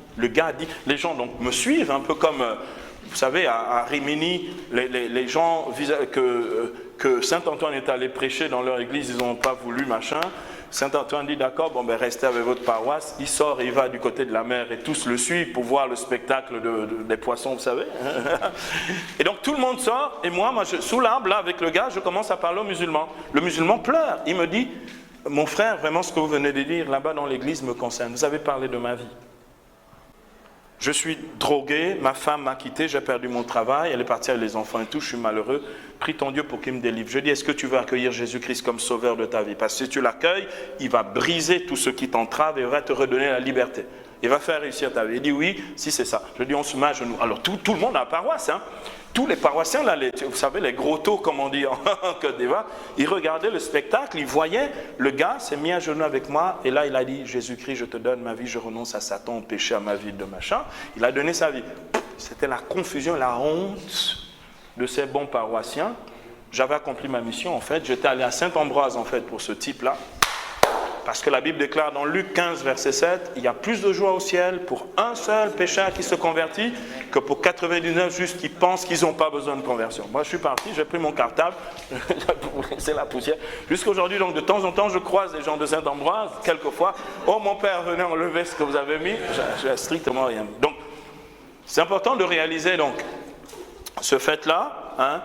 A: les gens donc me suivent, un peu comme, vous savez, à Rimini, les gens que Saint-Antoine est allé prêcher dans leur église, ils n'ont pas voulu, machin. Saint-Antoine dit, d'accord, bon ben restez avec votre paroisse. Il sort et il va du côté de la mer et tous le suivent pour voir le spectacle des poissons, vous savez. Et donc tout le monde sort et moi sous l'arbre, là, avec le gars, je commence à parler aux musulmans. Le musulman pleure. Il me dit, mon frère, vraiment ce que vous venez de dire là-bas dans l'église me concerne. Vous avez parlé de ma vie. Je suis drogué, ma femme m'a quitté, j'ai perdu mon travail, elle est partie avec les enfants et tout, je suis malheureux. Prie ton Dieu pour qu'il me délivre. Je dis, est-ce que tu veux accueillir Jésus-Christ comme sauveur de ta vie? Parce que si tu l'accueilles, il va briser tout ce qui t'entrave et va te redonner la liberté. Il va faire réussir ta vie. Il dit oui, si c'est ça. Je dis, on se met à genoux. Alors tout le monde à la paroisse, hein. Tous les paroissiens, là, vous savez, les gros taux, comme on dit en Côte d'Ivoire, ils regardaient le spectacle, ils voyaient, le gars s'est mis à genoux avec moi, et là, il a dit, Jésus-Christ, je te donne ma vie, je renonce à Satan, au péché, à ma vie de machin. Il a donné sa vie. C'était la confusion, la honte de ces bons paroissiens. J'avais accompli ma mission, en fait. J'étais allé à Saint-Ambroise, en fait, pour ce type-là. Parce que la Bible déclare dans Luc 15, verset 7, il y a plus de joie au ciel pour un seul pécheur qui se convertit que pour 99 justes qui pensent qu'ils n'ont pas besoin de conversion. Moi, je suis parti, j'ai pris mon cartable, c'est la poussière. Jusqu'à aujourd'hui, donc, de temps en temps, je croise des gens de Saint-Ambroise, quelquefois. Oh, mon père, venez enlever ce que vous avez mis. Je n'ai strictement rien. Donc, c'est important de réaliser, donc, ce fait-là. Hein,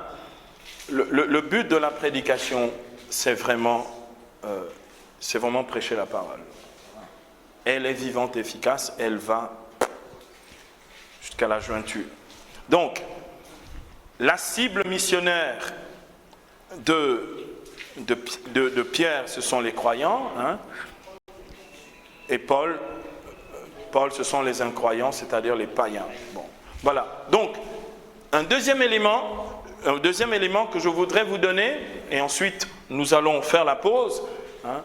A: le but de la prédication, c'est vraiment prêcher la parole. Elle est vivante, efficace, elle va jusqu'à la jointure. Donc, la cible missionnaire de Pierre, ce sont les croyants, hein, et Paul, ce sont les incroyants, c'est-à-dire les païens. Bon, voilà. Donc, un deuxième élément que je voudrais vous donner, et ensuite nous allons faire la pause, hein.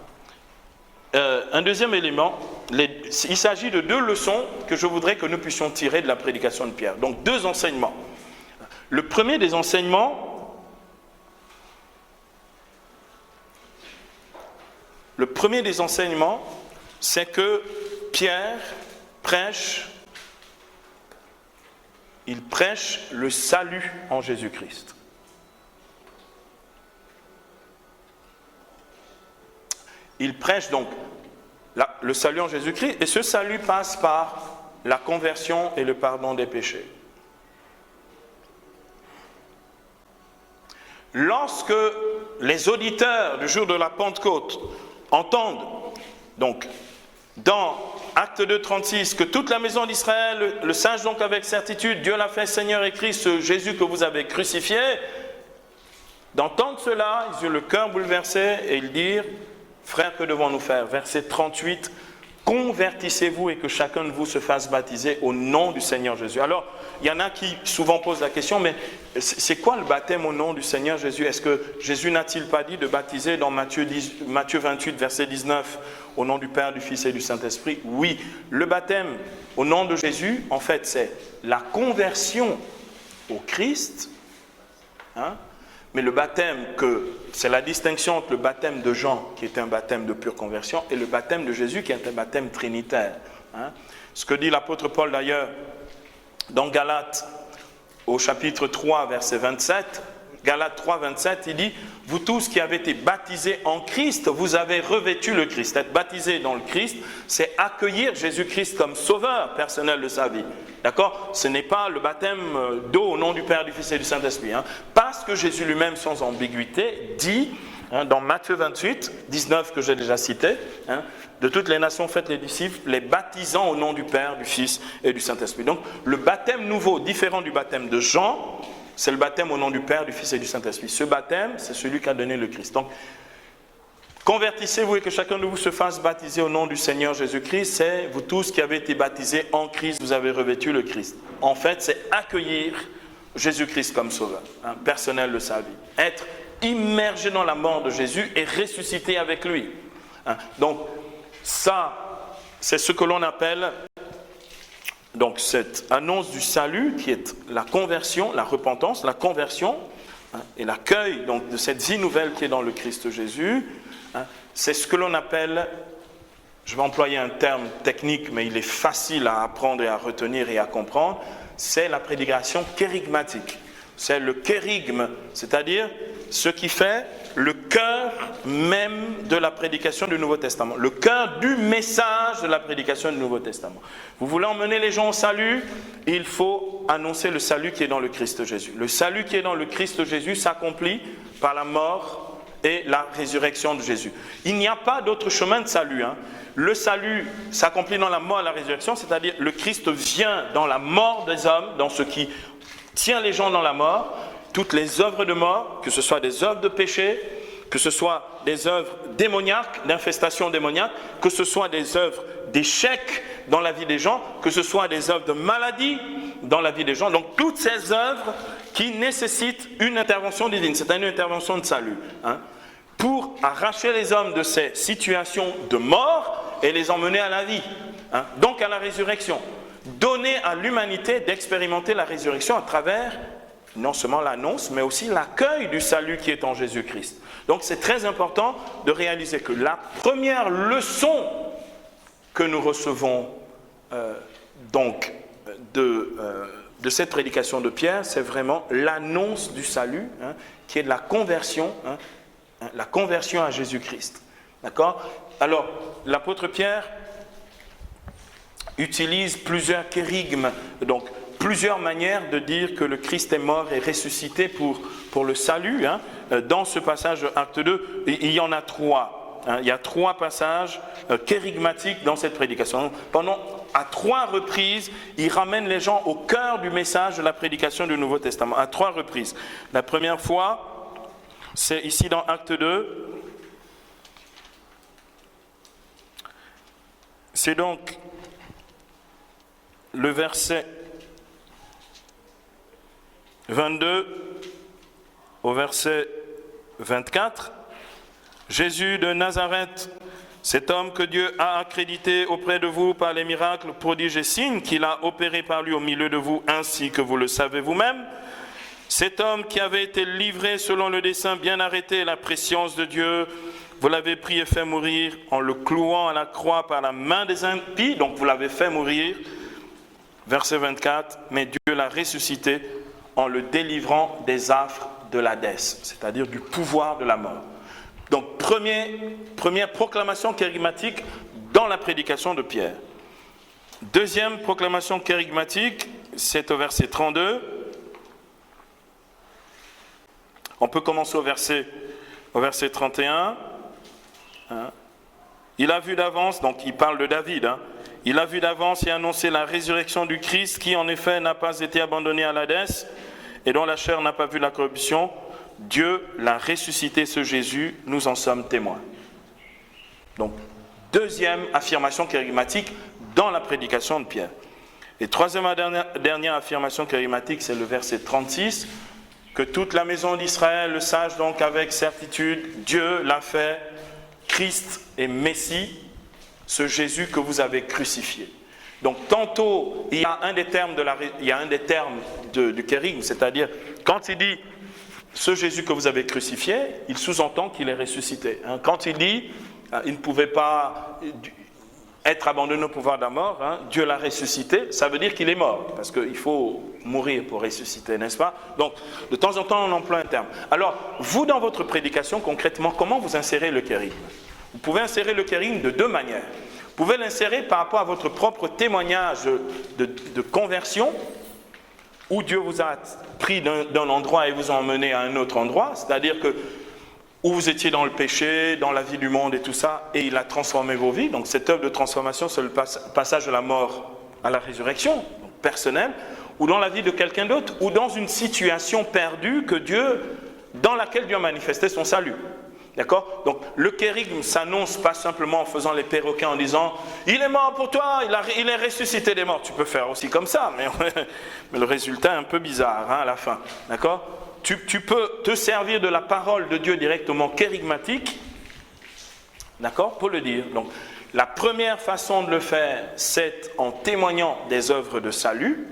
A: Un deuxième élément, il s'agit de 2 leçons que je voudrais que nous puissions tirer de la prédication de Pierre. Donc 2 enseignements. Le premier des enseignements, c'est que Pierre prêche il prêche le salut en Jésus-Christ. Il prêche donc le salut en Jésus-Christ, et ce salut passe par la conversion et le pardon des péchés. Lorsque les auditeurs du jour de la Pentecôte entendent, donc, dans Acte 2, 36, que toute la maison d'Israël le sache donc avec certitude, Dieu l'a fait Seigneur et Christ, ce Jésus que vous avez crucifié, d'entendre cela, ils eurent le cœur bouleversé et ils dirent, frères, que devons-nous faire? Verset 38, convertissez-vous et que chacun de vous se fasse baptiser au nom du Seigneur Jésus. Alors, il y en a qui souvent posent la question, mais c'est quoi le baptême au nom du Seigneur Jésus? Est-ce que Jésus n'a-t-il pas dit de baptiser dans Matthieu 28, verset 19, au nom du Père, du Fils et du Saint-Esprit? Oui, le baptême au nom de Jésus, en fait, c'est la conversion au Christ, mais le baptême, c'est la distinction entre le baptême de Jean, qui est un baptême de pure conversion, et le baptême de Jésus, qui est un baptême trinitaire. Ce que dit l'apôtre Paul d'ailleurs dans Galates, au chapitre 3, verset 27, Galates 3, 27, il dit « Vous tous qui avez été baptisés en Christ, vous avez revêtu le Christ. » Être baptisé dans le Christ, c'est accueillir Jésus-Christ comme sauveur personnel de sa vie. D'accord? Ce n'est pas le baptême d'eau au nom du Père, du Fils et du Saint-Esprit. Parce que Jésus lui-même, sans ambiguïté, dit, dans Matthieu 28, 19 que j'ai déjà cité, de toutes les nations faites les disciples, les baptisant au nom du Père, du Fils et du Saint-Esprit. Donc le baptême nouveau, différent du baptême de Jean, c'est le baptême au nom du Père, du Fils et du Saint-Esprit. Ce baptême, c'est celui qu'a donné le Christ. Donc, convertissez-vous et que chacun de vous se fasse baptiser au nom du Seigneur Jésus-Christ. C'est vous tous qui avez été baptisés en Christ, vous avez revêtu le Christ. En fait, c'est accueillir Jésus-Christ comme sauveur, personnel de sa vie. Être immergé dans la mort de Jésus et ressuscité avec lui. Donc, ça, c'est ce que l'on appelle donc cette annonce du salut qui est la conversion, la repentance, la conversion et l'accueil donc de cette vie nouvelle qui est dans le Christ Jésus. C'est ce que l'on appelle, je vais employer un terme technique, mais il est facile à apprendre et à retenir et à comprendre, c'est la prédication kérigmatique. C'est le kérigme, c'est-à-dire ce qui fait le cœur même de la prédication du Nouveau Testament, le cœur du message de la prédication du Nouveau Testament. Vous voulez emmener les gens au salut, il faut annoncer le salut qui est dans le Christ Jésus. Le salut qui est dans le Christ Jésus s'accomplit par la mort et la résurrection de Jésus. Il n'y a pas d'autre chemin de salut. Le salut s'accomplit dans la mort et la résurrection, c'est-à-dire le Christ vient dans la mort des hommes, dans ce qui tient les gens dans la mort, toutes les œuvres de mort, que ce soit des œuvres de péché, que ce soit des œuvres démoniaques, d'infestation démoniaque, que ce soit des œuvres d'échec dans la vie des gens, que ce soit des œuvres de maladie dans la vie des gens. Donc toutes ces œuvres qui nécessitent une intervention divine, c'est une intervention de salut, pour arracher les hommes de ces situations de mort et les emmener à la vie, donc à la résurrection. Donner à l'humanité d'expérimenter la résurrection à travers non seulement l'annonce, mais aussi l'accueil du salut qui est en Jésus-Christ. Donc c'est très important de réaliser que la première leçon que nous recevons de cette prédication de Pierre, c'est vraiment l'annonce du salut, qui est de la conversion à Jésus-Christ. D'accord? Alors, l'apôtre Pierre utilise plusieurs kérigmes, donc plusieurs manières de dire que le Christ est mort et ressuscité pour le salut. Dans ce passage de Acte 2, il y en a trois. Il y a trois passages kérigmatiques dans cette prédication. À trois reprises, il ramène les gens au cœur du message de la prédication du Nouveau Testament. À trois reprises. La première fois, c'est ici dans Acte 2. C'est donc le verset 22 au verset 24. Jésus de Nazareth, cet homme que Dieu a accrédité auprès de vous par les miracles, prodiges et signes qu'il a opérés par lui au milieu de vous, ainsi que vous le savez vous-même, cet homme qui avait été livré selon le dessein bien arrêté et la prescience de Dieu, vous l'avez pris et fait mourir en le clouant à la croix par la main des impies, donc vous l'avez fait mourir. verset 24, mais Dieu l'a ressuscité en le délivrant des affres de l'Hadès, c'est-à-dire du pouvoir de la mort. Donc, première proclamation kérigmatique dans la prédication de Pierre. Deuxième proclamation kérigmatique, c'est au verset 32. On peut commencer au verset 31. Il a vu d'avance, donc il parle de David, il a vu d'avance et annoncé la résurrection du Christ qui en effet n'a pas été abandonné à l'Hadès et dont la chair n'a pas vu la corruption. Dieu l'a ressuscité, ce Jésus, nous en sommes témoins. Donc, deuxième affirmation kérigmatique dans la prédication de Pierre. Et troisième et dernière affirmation kérigmatique, c'est le verset 36, que toute la maison d'Israël le sache donc avec certitude, Dieu l'a fait, Christ et Messie, ce Jésus que vous avez crucifié. Donc tantôt, il y a un des termes, du kérigme, c'est-à-dire quand il dit ce Jésus que vous avez crucifié, il sous-entend qu'il est ressuscité. Quand il dit il ne pouvait pas être abandonné au pouvoir de la mort, Dieu l'a ressuscité, ça veut dire qu'il est mort, parce qu'il faut mourir pour ressusciter, n'est-ce pas? Donc, de temps en temps, on emploie un terme. Alors, vous, dans votre prédication, concrètement, comment vous insérez le kérigme? Vous pouvez insérer le kérigme de deux manières. Vous pouvez l'insérer par rapport à votre propre témoignage de conversion, où Dieu vous a pris d'un endroit et vous a emmené à un autre endroit, c'est-à-dire que où vous étiez dans le péché, dans la vie du monde et tout ça, et il a transformé vos vies. Donc cette œuvre de transformation, c'est le passage de la mort à la résurrection, donc personnelle, ou dans la vie de quelqu'un d'autre, ou dans une situation perdue dans laquelle Dieu a manifesté son salut. D'accord? Donc le kérigme s'annonce pas simplement en faisant les perroquets en disant « Il est mort pour toi, il est ressuscité des morts ». Tu peux faire aussi comme ça, mais le résultat est un peu bizarre à la fin. D'accord? Tu peux te servir de la parole de Dieu directement kérigmatique, d'accord, pour le dire. Donc, la première façon de le faire, c'est en témoignant des œuvres de salut,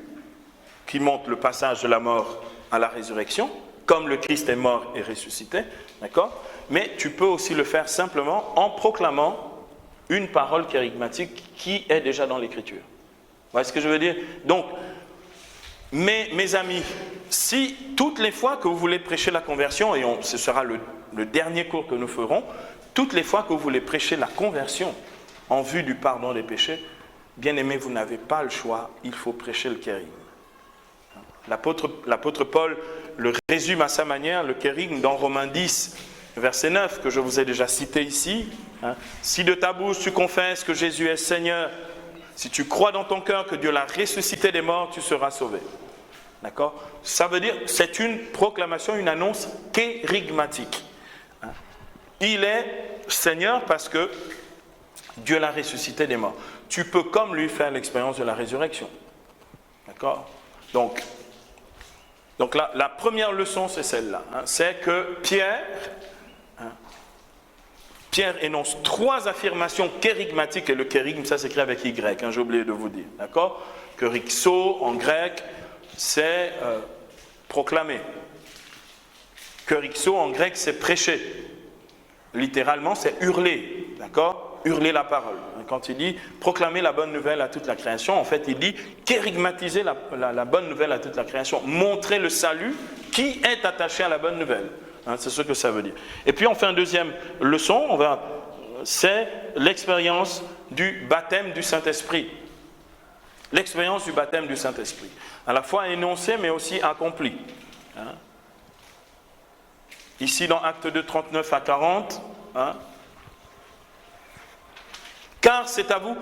A: qui montrent le passage de la mort à la résurrection, comme le Christ est mort et ressuscité, d'accord. Mais tu peux aussi le faire simplement en proclamant une parole kérigmatique qui est déjà dans l'Écriture. Vous voyez ce que je veux dire? Donc, mes amis, si toutes les fois que vous voulez prêcher la conversion, et ce sera le dernier cours que nous ferons, toutes les fois que vous voulez prêcher la conversion en vue du pardon des péchés, bien aimés, vous n'avez pas le choix, il faut prêcher le kérigme. L'apôtre Paul le résume à sa manière, le kérigme, dans Romains 10, verset 9, que je vous ai déjà cité ici. Si de ta bouche tu confesses que Jésus est Seigneur, si tu crois dans ton cœur que Dieu l'a ressuscité des morts, tu seras sauvé. D'accord? Ça veut dire, c'est une proclamation, une annonce kérigmatique. Il est Seigneur parce que Dieu l'a ressuscité des morts. Tu peux comme lui faire l'expérience de la résurrection. D'accord? Donc la première leçon, c'est celle-là. C'est que Pierre énonce trois affirmations kérigmatiques, et le kérigme, ça s'écrit avec Y, j'ai oublié de vous dire. D'accord? Kérixo, en grec, c'est proclamer. Kérixo, en grec, c'est prêcher. Littéralement, c'est hurler. D'accord? Hurler la parole. Quand il dit proclamer la bonne nouvelle à toute la création, en fait, il dit kérigmatiser la bonne nouvelle à toute la création. Montrer le salut qui est attaché à la bonne nouvelle. C'est ce que ça veut dire. Et puis on fait une deuxième leçon, c'est l'expérience du baptême du Saint-Esprit. L'expérience du baptême du Saint-Esprit. À la fois énoncée, mais aussi accomplie. Ici, dans Actes 2, 39 à 40, car c'est à vous,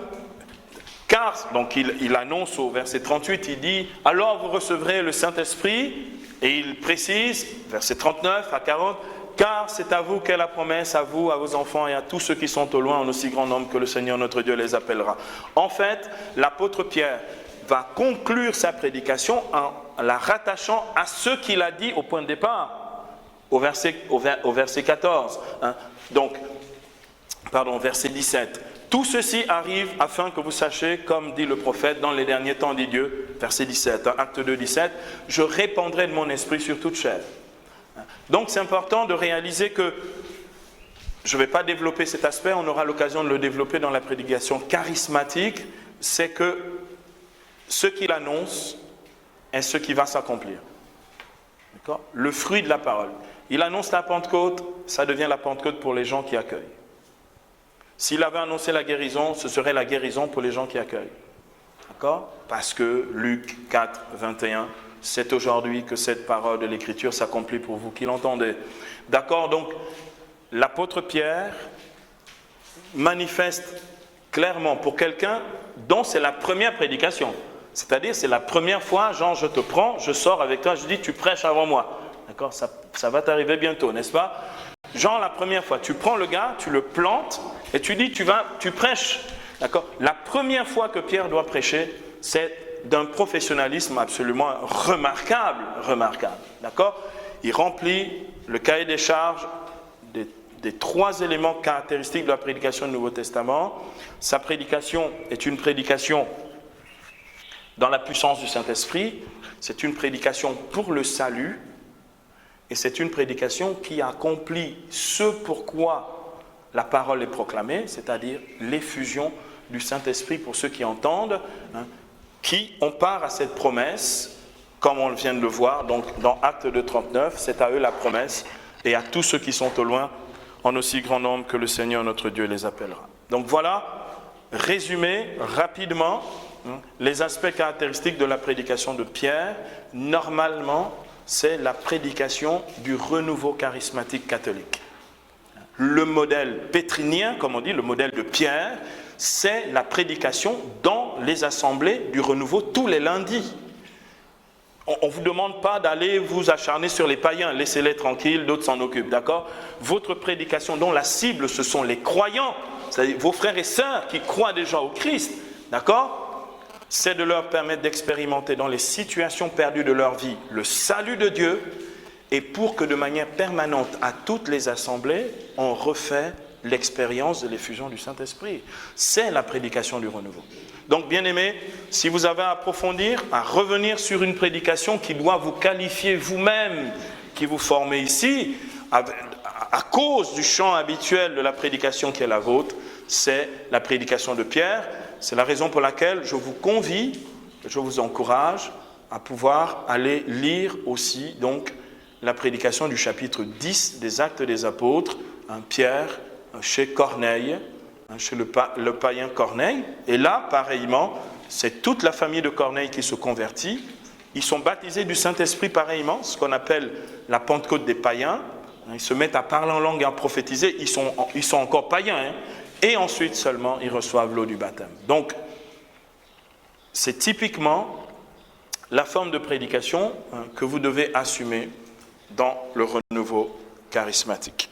A: donc il annonce au verset 38, il dit, alors vous recevrez le Saint-Esprit, et il précise, verset 39 à 40, car c'est à vous qu'est la promesse, à vous, à vos enfants et à tous ceux qui sont au loin, en aussi grand nombre que le Seigneur notre Dieu les appellera. En fait, l'apôtre Pierre va conclure sa prédication en la rattachant à ce qu'il a dit au point de départ, au verset 14. Verset 17. Tout ceci arrive afin que vous sachiez, comme dit le prophète, dans les derniers temps, dit Dieu, verset 17, acte 2, 17, je répandrai de mon esprit sur toute chair. Donc c'est important de réaliser que, je ne vais pas développer cet aspect, on aura l'occasion de le développer dans la prédication charismatique, c'est que ce qu'il annonce est ce qui va s'accomplir. D'accord? Le fruit de la parole. Il annonce la Pentecôte, ça devient la Pentecôte pour les gens qui accueillent. S'il avait annoncé la guérison, ce serait la guérison pour les gens qui accueillent. D'accord? Parce que Luc 4, 21, c'est aujourd'hui que cette parole de l'Écriture s'accomplit pour vous qui l'entendez. D'accord? Donc, l'apôtre Pierre manifeste clairement pour quelqu'un dont c'est la première prédication. C'est-à-dire, c'est la première fois, Jean, je te prends, je sors avec toi, je dis, tu prêches avant moi. D'accord? Ça va t'arriver bientôt, n'est-ce pas? Jean, la première fois, tu prends le gars, tu le plantes et tu dis, tu prêches. D'accord? La première fois que Pierre doit prêcher, c'est d'un professionnalisme absolument remarquable. D'accord? Il remplit le cahier des charges des 3 éléments caractéristiques de la prédication du Nouveau Testament. Sa prédication est une prédication dans la puissance du Saint-Esprit. C'est une prédication pour le salut. Et c'est une prédication qui accomplit ce pourquoi la parole est proclamée, c'est-à-dire l'effusion du Saint-Esprit pour ceux qui entendent, qui ont part à cette promesse, comme on vient de le voir, donc dans Actes 2:39, c'est à eux la promesse, et à tous ceux qui sont au loin, en aussi grand nombre que le Seigneur notre Dieu les appellera. Donc voilà, résumé rapidement, les aspects caractéristiques de la prédication de Pierre. Normalement, c'est la prédication du renouveau charismatique catholique. Le modèle pétrinien, comme on dit, le modèle de Pierre, c'est la prédication dans les assemblées du renouveau tous les lundis. On ne vous demande pas d'aller vous acharner sur les païens, laissez-les tranquilles, d'autres s'en occupent, d'accord? Votre prédication dont la cible, ce sont les croyants, c'est-à-dire vos frères et sœurs qui croient déjà au Christ, d'accord? C'est de leur permettre d'expérimenter dans les situations perdues de leur vie le salut de Dieu, et pour que de manière permanente à toutes les assemblées, on refait l'expérience de l'effusion du Saint-Esprit. C'est la prédication du renouveau. Donc, bien-aimés, si vous avez à approfondir, à revenir sur une prédication qui doit vous qualifier vous-même, qui vous formez ici, à cause du champ habituel de la prédication qui est la vôtre, c'est la prédication de Pierre. C'est la raison pour laquelle je vous convie, je vous encourage à pouvoir aller lire aussi donc la prédication du chapitre 10 des Actes des Apôtres, Pierre chez Corneille, chez le païen Corneille. Et là, pareillement, c'est toute la famille de Corneille qui se convertit. Ils sont baptisés du Saint-Esprit pareillement, ce qu'on appelle la Pentecôte des païens. Ils se mettent à parler en langue et à prophétiser. Ils sont encore païens. Et ensuite seulement, ils reçoivent l'eau du baptême. Donc, c'est typiquement la forme de prédication que vous devez assumer dans le renouveau charismatique.